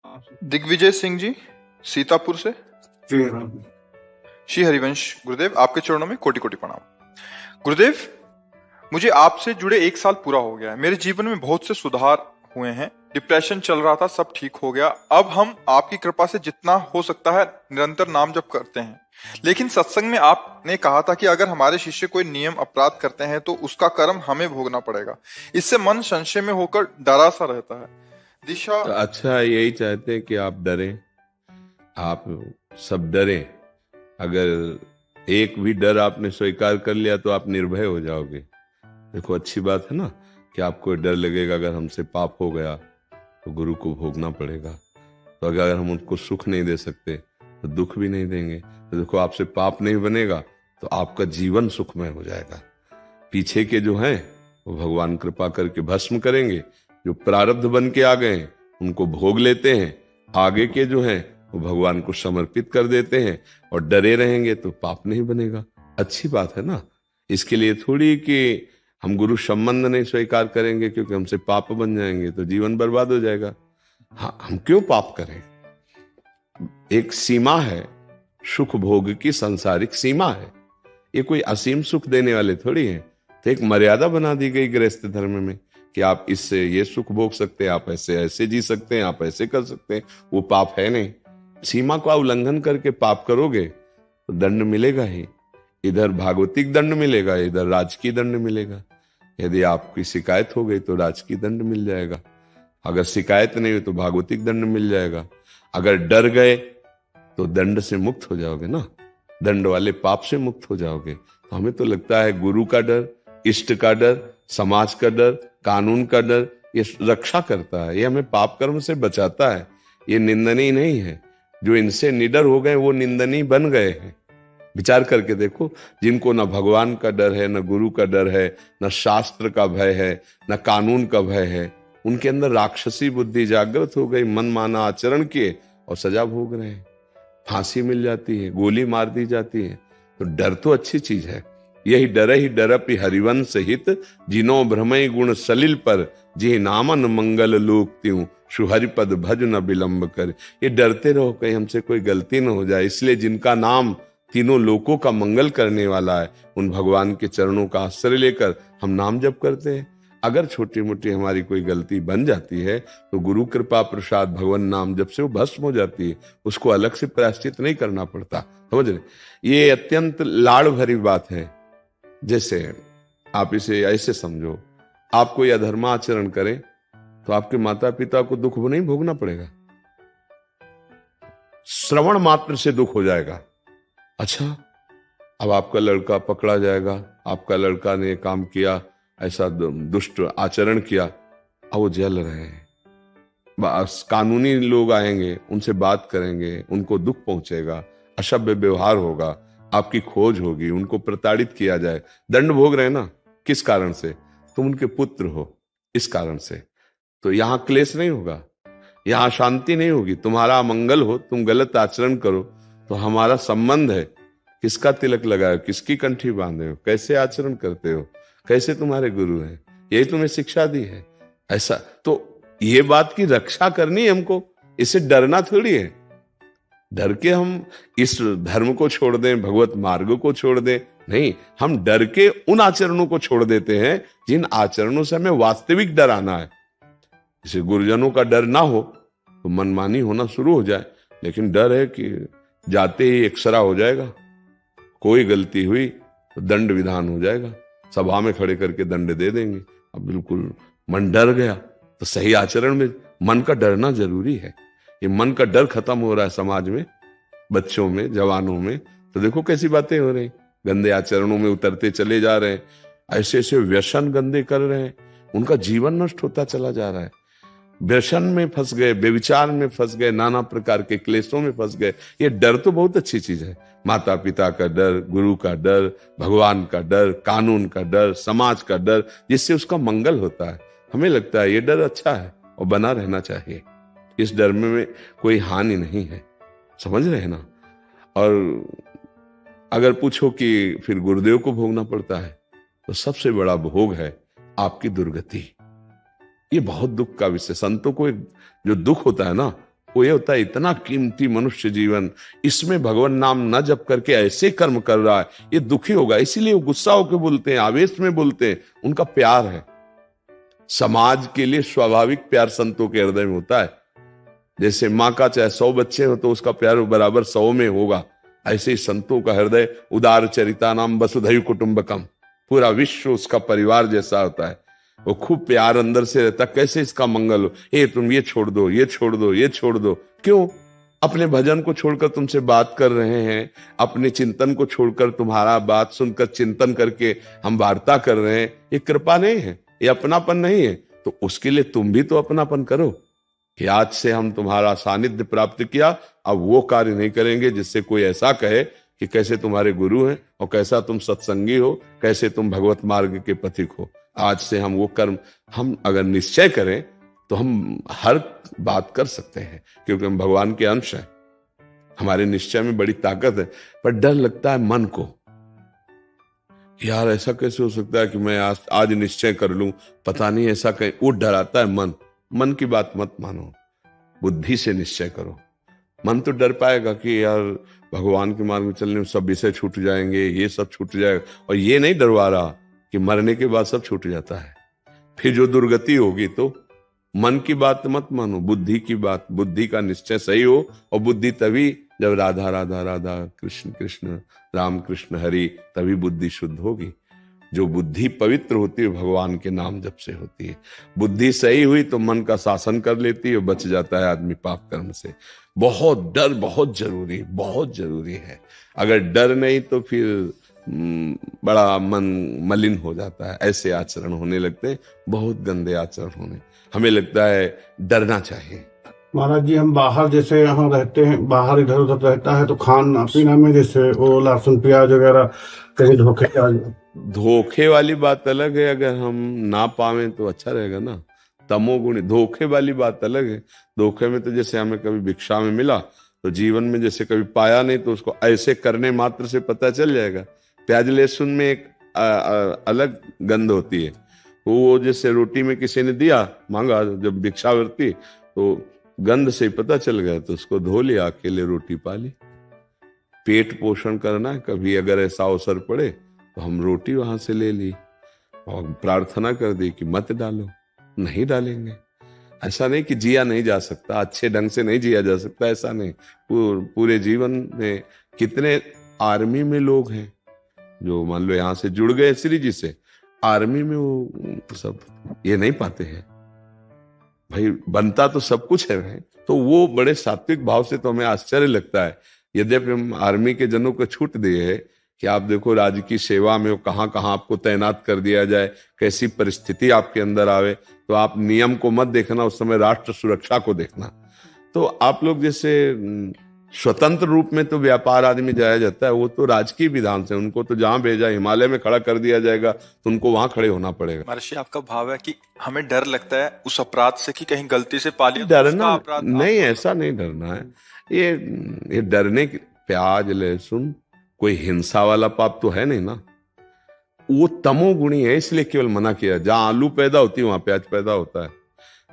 दिग्विजय सिंह जी, सीतापुर से। श्री हरिवंश गुरुदेव, आपके चरणों में कोटि कोटि प्रणाम। गुरुदेव, मुझे आपसे जुड़े 1 साल पूरा हो गया है। मेरे जीवन में बहुत से सुधार हुए हैं। डिप्रेशन चल रहा था, सब ठीक हो गया। अब हम आपकी कृपा से जितना हो सकता है निरंतर नाम जप करते हैं। लेकिन सत्संग में आपने कहा था कि अगर हमारे शिष्य कोई नियम अपराध करते हैं तो उसका कर्म हमें भोगना पड़ेगा। इससे मन संशय में होकर डरा सा रहता है। दिशा तो अच्छा, यही चाहते हैं कि आप डरें, आप सब डरें। अगर एक भी डर आपने स्वीकार कर लिया तो आप निर्भय हो जाओगे। देखो, अच्छी बात है ना कि आपको डर लगेगा अगर हमसे पाप हो गया तो गुरु को भोगना पड़ेगा। तो अगर हम उनको सुख नहीं दे सकते तो दुख भी नहीं देंगे। तो देखो, आपसे पाप नहीं बनेगा तो आपका जीवन सुखमय हो जाएगा। पीछे के जो हैं वो भगवान कृपा करके भस्म करेंगे। जो प्रारब्ध बन के आ गए हैं उनको भोग लेते हैं। आगे के जो हैं वो भगवान को समर्पित कर देते हैं। और डरे रहेंगे तो पाप नहीं बनेगा। अच्छी बात है ना। इसके लिए थोड़ी कि हम गुरु संबंध नहीं स्वीकार करेंगे क्योंकि हमसे पाप बन जाएंगे तो जीवन बर्बाद हो जाएगा। हाँ, हम क्यों पाप करें? एक सीमा है, सुख भोग की सांसारिक सीमा है। ये कोई असीम सुख देने वाले थोड़ी हैं। तो एक मर्यादा बना दी गई गृहस्थ धर्म में कि आप इससे ये सुख भोग सकते हैं, आप ऐसे ऐसे जी सकते हैं, आप ऐसे कर सकते हैं। वो पाप है नहीं। सीमा का उल्लंघन करके पाप करोगे तो दंड मिलेगा ही। इधर भागवतिक दंड मिलेगा, इधर राजकीय दंड मिलेगा। यदि आपकी शिकायत हो गई तो राजकीय दंड मिल जाएगा। अगर शिकायत नहीं हुई तो भागवतिक दंड मिल जाएगा। अगर डर गए तो दंड से मुक्त हो जाओगे ना, दंड वाले पाप से मुक्त हो जाओगे। तो हमें तो लगता है गुरु का डर, इष्ट का डर, समाज का डर, कानून का डर, ये रक्षा करता है, ये हमें पाप कर्म से बचाता है। ये निंदनीय नहीं है। जो इनसे निडर हो गए वो निंदनीय बन गए हैं। विचार करके देखो, जिनको न भगवान का डर है, न गुरु का डर है, न शास्त्र का भय है, न कानून का भय है, उनके अंदर राक्षसी बुद्धि जागृत हो गई, मनमाना आचरण किए और सजा भोग रहे हैं। फांसी मिल जाती है, गोली मार दी जाती है। तो डर तो अच्छी चीज है। यही डर ही डरपि हरिवंश हित, जिनो भ्रमय गुण सलिल पर, जी नामन मंगल लोक त्यों, सुहरिपद भज न विलंब कर। ये डरते रहो कहीं हमसे कोई गलती न हो जाए। इसलिए जिनका नाम तीनों लोकों का मंगल करने वाला है, उन भगवान के चरणों का आश्रय लेकर हम नाम जप करते हैं। अगर छोटी मोटी हमारी कोई गलती बन जाती है तो गुरु कृपा प्रसाद भगवान नाम जब से वो भस्म हो जाती है। उसको अलग से प्रायश्चित नहीं करना पड़ता। समझ रहे? ये अत्यंत लाड़ भरी बात है। जैसे आप इसे ऐसे समझो, आप कोई अधर्माचरण करें तो आपके माता पिता को दुख नहीं भोगना पड़ेगा। श्रवण मात्र से दुख हो जाएगा। अच्छा, अब आपका लड़का पकड़ा जाएगा, आपका लड़का ने काम किया, ऐसा दुष्ट आचरण किया, अब वो जल रहे हैं। बस कानूनी लोग आएंगे, उनसे बात करेंगे, उनको दुख पहुंचेगा, अशभ्य व्यवहार होगा, आपकी खोज होगी, उनको प्रताड़ित किया जाए। दंड भोग रहे हैं ना, किस कारण से? तुम उनके पुत्र हो, इस कारण से। तो यहां क्लेश नहीं होगा, यहां शांति नहीं होगी। तुम्हारा मंगल हो, तुम गलत आचरण करो तो हमारा संबंध है। किसका तिलक लगाए, किसकी कंठी बांधे हो, कैसे आचरण करते हो, कैसे तुम्हारे गुरु हैं, यही तुम्हें शिक्षा दी है। ऐसा तो ये बात की रक्षा करनी है हमको, इससे डरना थोड़ी है। डर के हम इस धर्म को छोड़ दें, भगवत मार्ग को छोड़ दें, नहीं। हम डर के उन आचरणों को छोड़ देते हैं जिन आचरणों से हमें वास्तविक डर आना है। जैसे गुरुजनों का डर ना हो तो मनमानी होना शुरू हो जाए, लेकिन डर है कि जाते ही एक्सरा हो जाएगा, कोई गलती हुई तो दंड विधान हो जाएगा, सभा में खड़े करके दंड दे देंगे। अब बिल्कुल मन डर गया तो सही आचरण में मन का डरना जरूरी है। ये मन का डर खत्म हो रहा है समाज में, बच्चों में, जवानों में। तो देखो कैसी बातें हो रही, गंदे आचरणों में उतरते चले जा रहे हैं, ऐसे ऐसे व्यसन गंदे कर रहे हैं, उनका जीवन नष्ट होता चला जा रहा है। व्यसन में फंस गए, व्यभिचार में फंस गए, नाना प्रकार के क्लेशों में फंस गए। ये डर तो बहुत अच्छी चीज है। माता पिता का डर, गुरु का डर, भगवान का डर, कानून का डर, समाज का डर, जिससे उसका मंगल होता है। हमें लगता है ये डर अच्छा है और बना रहना चाहिए। इस डर में कोई हानि नहीं है, समझ रहे हैं ना। और अगर पूछो कि फिर गुरुदेव को भोगना पड़ता है, तो सबसे बड़ा भोग है आपकी दुर्गति। ये बहुत दुख का विषय। संतों को जो दुख होता है ना, वो ये होता है इतना कीमती मनुष्य जीवन, इसमें भगवान नाम न जप करके ऐसे कर्म कर रहा है, ये दुखी होगा, इसीलिए वो गुस्सा होकर बोलते हैं, आवेश में बोलते हैं। उनका प्यार है, समाज के लिए स्वाभाविक प्यार संतों के हृदय में होता है। जैसे माँ का चाहे 100 बच्चे हो तो उसका प्यार बराबर 100 में होगा, ऐसे ही संतों का हृदय उदार चरिता नाम वसुधैव कुटुंबकम, पूरा विश्व उसका परिवार जैसा होता है। वो खूब प्यार अंदर से रहता, कैसे इसका मंगल हो, ए तुम ये छोड़ दो, ये छोड़ दो, ये छोड़ दो। क्यों? अपने भजन को छोड़कर तुमसे बात कर रहे हैं, अपने चिंतन को छोड़कर तुम्हारा बात सुनकर चिंतन करके हम वार्ता कर रहे हैं। ये कृपा नहीं है, ये अपनापन नहीं है। तो उसके लिए तुम भी तो अपनापन करो कि आज से हम तुम्हारा सानिध्य प्राप्त किया, अब वो कार्य नहीं करेंगे जिससे कोई ऐसा कहे कि कैसे तुम्हारे गुरु हैं और कैसा तुम सत्संगी हो, कैसे तुम भगवत मार्ग के पथिक हो। आज से हम वो कर्म, हम अगर निश्चय करें तो हम हर बात कर सकते हैं, क्योंकि हम भगवान के अंश हैं। हमारे निश्चय में बड़ी ताकत है। पर डर लगता है मन को, यार ऐसा कैसे हो सकता है कि मैं आज निश्चय कर लूं, पता नहीं ऐसा कहीं, वो डराता है मन। मन की बात मत मानो, बुद्धि से निश्चय करो। मन तो डर पाएगा कि यार भगवान के मार्ग में चलने में सब विषय छूट जाएंगे, ये सब छूट जाएगा। और ये नहीं डरवा रहा कि मरने के बाद सब छूट जाता है, फिर जो दुर्गति होगी। तो मन की बात मत मानो, बुद्धि की बात, बुद्धि का निश्चय सही हो। और बुद्धि तभी जब राधा राधा राधा कृष्ण कृष्ण राम कृष्ण हरि, तभी बुद्धि शुद्ध होगी। जो बुद्धि पवित्र होती है भगवान के नाम जप से होती है। बुद्धि सही हुई तो मन का शासन कर लेती है, बच जाता है आदमी पाप कर्म से। बहुत डर बहुत जरूरी है। अगर डर नहीं तो फिर बड़ा मन मलिन हो जाता है, ऐसे आचरण होने लगते हैं, बहुत गंदे आचरण होने। हमें लगता है डरना चाहिए। महाराज जी, हम बाहर जैसे यहाँ रहते हैं, बाहर इधर उधर रहता है तो खाना पीना में जैसे वो लहसुन प्याज वगैरह कहीं धोखे वाली बात अलग है, अगर हम ना पावे तो अच्छा रहेगा ना। तमोगुणी, धोखे वाली बात अलग है। धोखे में तो जैसे हमें कभी भिक्षा में मिला तो जीवन में जैसे कभी पाया नहीं, तो उसको ऐसे करने मात्र से पता चल जाएगा। प्याज लहसुन में एक अलग गंध होती है। वो जैसे रोटी में किसी ने दिया, मांगा जब भिक्षावृत्ति, तो गंध से पता चल गया, तो उसको धो लिया, अकेले रोटी पा ली। पेट पोषण करना है, कभी अगर ऐसा अवसर पड़े तो हम रोटी वहां से ले ली और प्रार्थना कर दी कि मत डालो, नहीं डालेंगे। ऐसा नहीं कि जिया नहीं जा सकता, अच्छे ढंग से नहीं जिया जा सकता, ऐसा नहीं। पूरे जीवन में कितने आर्मी में लोग हैं जो मान लो यहाँ से जुड़ गए श्री जी से, आर्मी में वो सब ये नहीं पाते हैं। भाई बनता तो सब कुछ है भाई, तो वो बड़े सात्विक भाव से, तो हमें आश्चर्य लगता है। यद्यपि हम आर्मी के जनों को छूट दिए है कि आप देखो राज्य की सेवा में कहाँ कहाँ आपको तैनात कर दिया जाए, कैसी परिस्थिति आपके अंदर आवे, तो आप नियम को मत देखना, उस समय राष्ट्र सुरक्षा को देखना। तो आप लोग जैसे स्वतंत्र रूप में तो व्यापार आदमी जाया जाता है, वो तो राजकीय विधान से, उनको तो जहां भेजा हिमालय में खड़ा कर दिया जाएगा तो उनको वहां खड़े होना पड़ेगा। महर्षि, आपका भाव है कि हमें डर लगता है उस अपराध से कि कहीं गलती से पा लिया तो डरना उसका अपराध नहीं, ऐसा नहीं डरना है। ये डरने की, प्याज लहसुन कोई हिंसा वाला पाप तो है नहीं ना, वो तमोगुणी है, इसलिए केवल मना किया। जहां आलू पैदा होती है वहां प्याज पैदा होता है,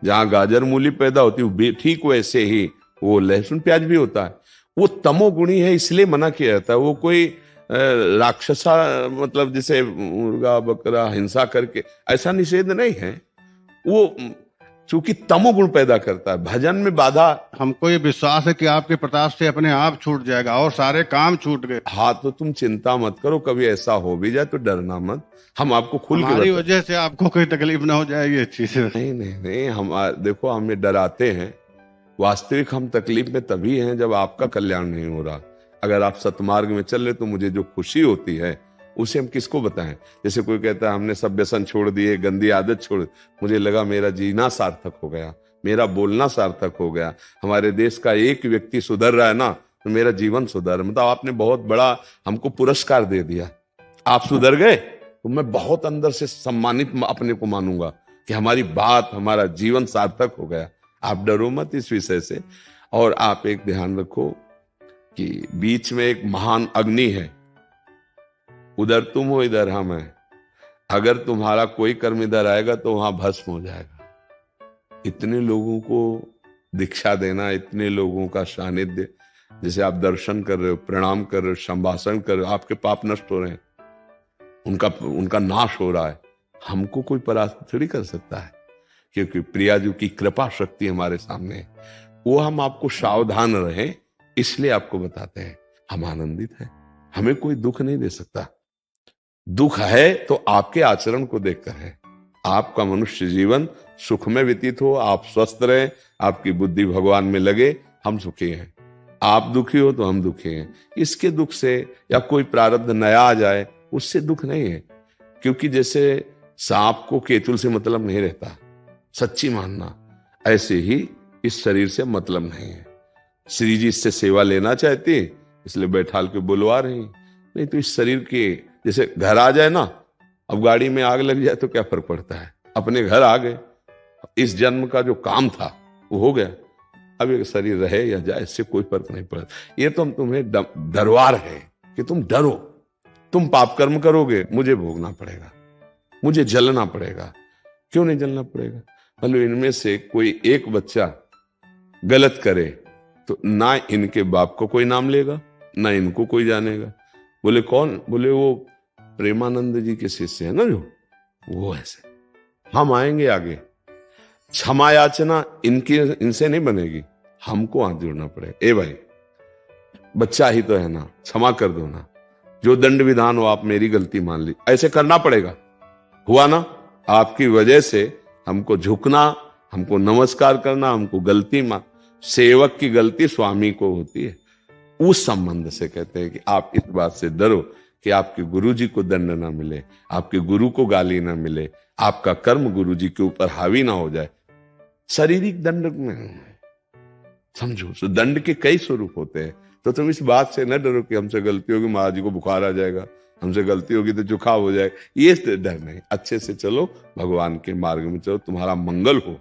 जहां गाजर मूली पैदा होती है ठीक वैसे ही वो लहसुन प्याज भी होता है। वो तमोगुणी है, इसलिए मना किया जाता है। वो कोई राक्षसा, मतलब जैसे मुर्गा बकरा हिंसा करके ऐसा निषेध नहीं है। वो चूंकि तमोगुण पैदा करता है, भजन में बाधा। हमको ये विश्वास है कि आपके प्रताप से अपने आप छूट जाएगा और सारे काम छूट गए। हाँ, तो तुम चिंता मत करो, कभी ऐसा हो भी जाए तो डरना मत। हम आपको खुल के हमारी वजह से आपको कोई तकलीफ ना हो जाएगी अच्छी से। नहीं, हम देखो हमें डराते हैं, वास्तविक हम तकलीफ में तभी हैं जब आपका कल्याण नहीं हो रहा। अगर आप सतमार्ग में चल रहे तो मुझे जो खुशी होती है उसे हम किसको बताएं। जैसे कोई कहता है हमने सब व्यसन छोड़ दिए, गंदी आदत छोड़, मुझे लगा मेरा जीना सार्थक हो गया, मेरा बोलना सार्थक हो गया। हमारे देश का एक व्यक्ति सुधर रहा है ना, तो मेरा जीवन सुधर, मतलब आपने बहुत बड़ा हमको पुरस्कार दे दिया। आप सुधर गए तो मैं बहुत अंदर से सम्मानित अपने को मानूंगा कि हमारी बात, हमारा जीवन सार्थक हो गया। आप डरो मत इस विषय से। और आप एक ध्यान रखो कि बीच में एक महान अग्नि है, उधर तुम हो इधर हम हैं। अगर तुम्हारा कोई कर्म इधर आएगा तो वहां भस्म हो जाएगा। इतने लोगों को दीक्षा देना, इतने लोगों का सानिध्य, जैसे आप दर्शन कर रहे हो, प्रणाम कर रहे हो, संभाषण कर रहे हो, आपके पाप नष्ट हो रहे हैं, उनका नाश हो रहा है। हमको कोई परास्त थोड़ी कर सकता है, क्योंकि प्रियाजू की कृपा शक्ति हमारे सामने है। वो हम आपको सावधान रहें इसलिए आपको बताते हैं। हम आनंदित हैं, हमें कोई दुख नहीं दे सकता। दुख है तो आपके आचरण को देखकर है। आपका मनुष्य जीवन सुख में व्यतीत हो, आप स्वस्थ रहें, आपकी बुद्धि भगवान में लगे, हम सुखी हैं। आप दुखी हो तो हम दुखी हैं। इसके दुख से या कोई प्रारब्ध नया आ जाए उससे दुख नहीं है, क्योंकि जैसे सांप को केतुल से मतलब नहीं रहता, सच्ची मानना, ऐसे ही इस शरीर से मतलब नहीं है। श्री जी इससे सेवा लेना चाहती है इसलिए बैठाल के बुलवा रही, नहीं तो इस शरीर के जैसे घर आ जाए ना, अब गाड़ी में आग लग जाए तो क्या फर्क पड़ता है, अपने घर आ गए, इस जन्म का जो काम था वो हो गया, अब ये शरीर रहे या जाए इससे कोई फर्क नहीं पड़ता। ये तो हम तुम्हें दरबार है कि तुम डरो, तुम पाप कर्म करोगे मुझे भोगना पड़ेगा, मुझे जलना पड़ेगा। क्यों नहीं जलना पड़ेगा? मतलब इनमें से कोई एक बच्चा गलत करे तो ना इनके बाप को कोई नाम लेगा, ना इनको कोई जानेगा। बोले कौन? बोले वो प्रेमानंद जी के शिष्य है ना जो, वो ऐसे। हम आएंगे आगे। क्षमा याचना इनसे नहीं बनेगी, हमको हाथ जोड़ना पड़ेगा। ए भाई, बच्चा ही तो है ना, क्षमा कर दो ना, जो दंड विधान हो आप मेरी गलती मान ली, ऐसे करना पड़ेगा। हुआ ना? आपकी वजह से हमको झुकना, हमको नमस्कार करना, हमको गलती मान, सेवक की गलती स्वामी को होती है। उस संबंध से कहते हैं कि आप इस बात से डरो कि आपके गुरु जी को दंड ना मिले, आपके गुरु को गाली ना मिले, आपका कर्म गुरु जी के ऊपर हावी ना हो जाए। शारीरिक दंड में समझो, तो दंड के कई स्वरूप होते हैं, तो तुम इस बात से न डरो कि हमसे गलती होगी महाराज जी को बुखार आ जाएगा, हमसे गलती होगी तो जुकाम हो जाएगा, ये डर नहीं। अच्छे से चलो, भगवान के मार्ग में चलो, तुम्हारा मंगल हो,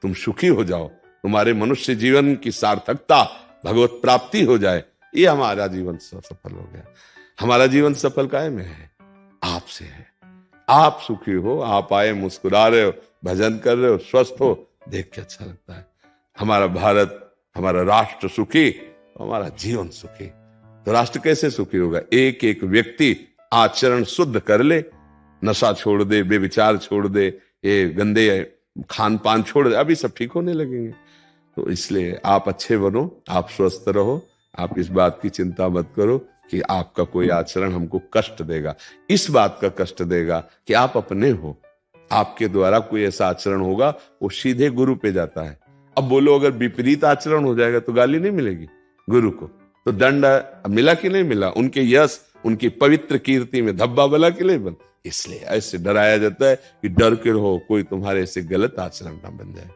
तुम सुखी हो जाओ, तुम्हारे मनुष्य जीवन की सार्थकता, भगवत प्राप्ति हो जाए, ये हमारा जीवन सफल हो गया। हमारा जीवन सफल काहे में है? आपसे है। आप सुखी हो, आप आए मुस्कुरा रहे हो, भजन कर रहे हो, स्वस्थ हो, देख के अच्छा लगता है। हमारा भारत, हमारा राष्ट्र सुखी, हमारा जीवन सुखी। तो राष्ट्र कैसे सुखी होगा? एक एक व्यक्ति आचरण शुद्ध कर ले, नशा छोड़ दे, बेविचार छोड़ दे, ये गंदे खान पान छोड़ दे, अभी सब ठीक होने लगेंगे। तो इसलिए आप अच्छे बनो, आप स्वस्थ रहो, आप इस बात की चिंता मत करो कि आपका कोई आचरण हमको कष्ट देगा। इस बात का कष्ट देगा कि आप अपने हो, आपके द्वारा कोई ऐसा आचरण होगा वो सीधे गुरु पे जाता है। अब बोलो अगर विपरीत आचरण हो जाएगा तो गाली नहीं मिलेगी गुरु को, तो दंड मिला कि नहीं मिला? उनके यश, उनकी पवित्र कीर्ति में धब्बा बला कि नहीं बन? इसलिए ऐसे डराया जाता है कि डर के रहो, कोई तुम्हारे से गलत आचरण ना बन जाए।